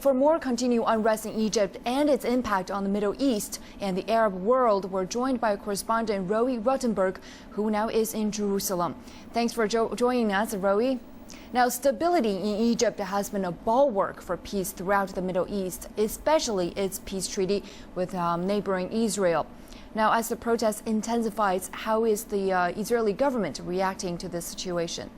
For more continued unrest in Egypt and its impact on the Middle East and the Arab world, we're joined by correspondent Roee Ruttenberg, who now is in Jerusalem. Thanks for joining us, Roee. Now, stability in Egypt has been a bulwark for peace throughout the Middle East, especially its peace treaty with neighboring Israel. Now, as the protest intensifies, how is the Israeli government reacting to this situation?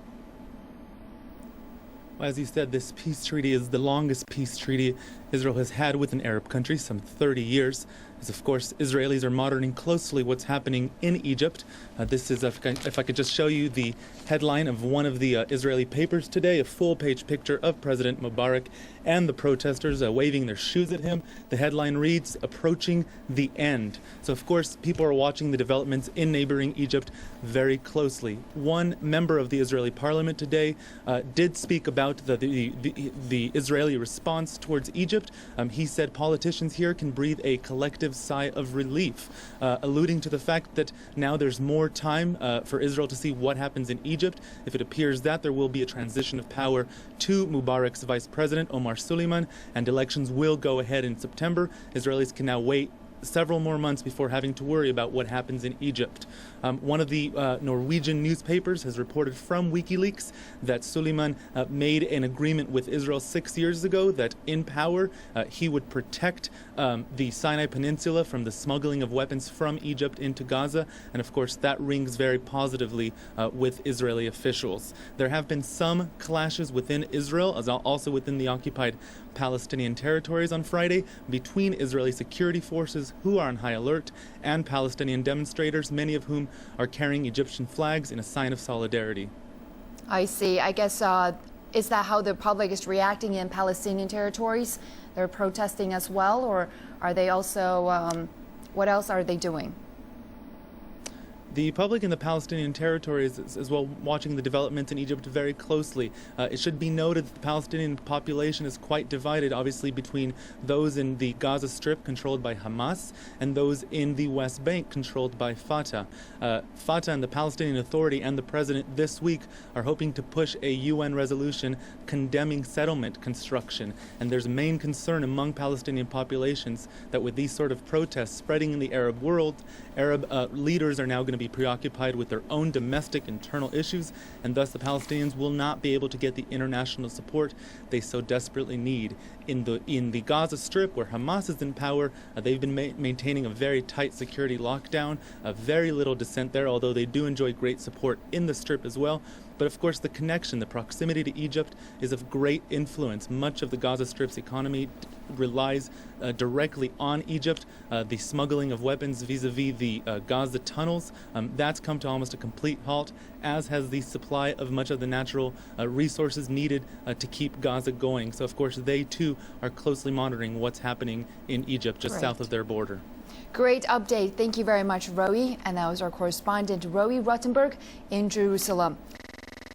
As you said, this peace treaty is the longest peace treaty Israel has had with an Arab country, some 30 years. As of course, Israelis are monitoring closely what's happening in Egypt. This is, if I could just show you the headline of one of the Israeli papers today, a full-page picture of President Mubarak and the protesters waving their shoes at him. The headline reads, "Approaching the End." So of course, people are watching the developments in neighboring Egypt very closely. One member of the Israeli parliament today did speak about the Israeli response towards Egypt. He said politicians here can breathe a collective sigh of relief, alluding to the fact that now there's more time for Israel to see what happens in Egypt. If it appears that there will be a transition of power to Mubarak's vice president, Omar Suleiman, and elections will go ahead in September, Israelis can now wait several more months before having to worry about what happens in Egypt. One of the Norwegian newspapers has reported from WikiLeaks that Suleiman made an agreement with Israel 6 years ago that in power he would protect the Sinai Peninsula from the smuggling of weapons from Egypt into Gaza, and of course that rings very positively with Israeli officials. There have been some clashes within Israel, as also within the occupied Palestinian territories on Friday, between Israeli security forces who are on high alert and Palestinian demonstrators, many of whom are carrying Egyptian flags in a sign of solidarity. I see. I guess, is that how the public is reacting in Palestinian territories? They're protesting as well, or are they also, what else are they doing? The public in the Palestinian territories is as well watching the developments in Egypt very closely. It should be noted that the Palestinian population is quite divided, obviously, between those in the Gaza Strip controlled by Hamas and those in the West Bank controlled by Fatah. Fatah and the Palestinian Authority and the president this week are hoping to push a UN resolution condemning settlement construction. And there's a main concern among Palestinian populations that with these sort of protests spreading in the Arab world, Arab leaders are now going to be preoccupied with their own domestic internal issues, and thus the Palestinians will not be able to get the international support they so desperately need. In the Gaza Strip, where Hamas is in power, they've been maintaining a very tight security lockdown, very little dissent there, although they do enjoy great support in the Strip as well. But of course, the connection, the proximity to Egypt is of great influence. Much of the Gaza Strip's economy relies directly on Egypt. The smuggling of weapons vis-a-vis the Gaza tunnels, that's come to almost a complete halt, as has the supply of much of the natural resources needed to keep Gaza going. So of course, they too are closely monitoring what's happening in Egypt just south of their border. Great update. Thank you very much, Roee. And that was our correspondent, Roee Ruttenberg, in Jerusalem.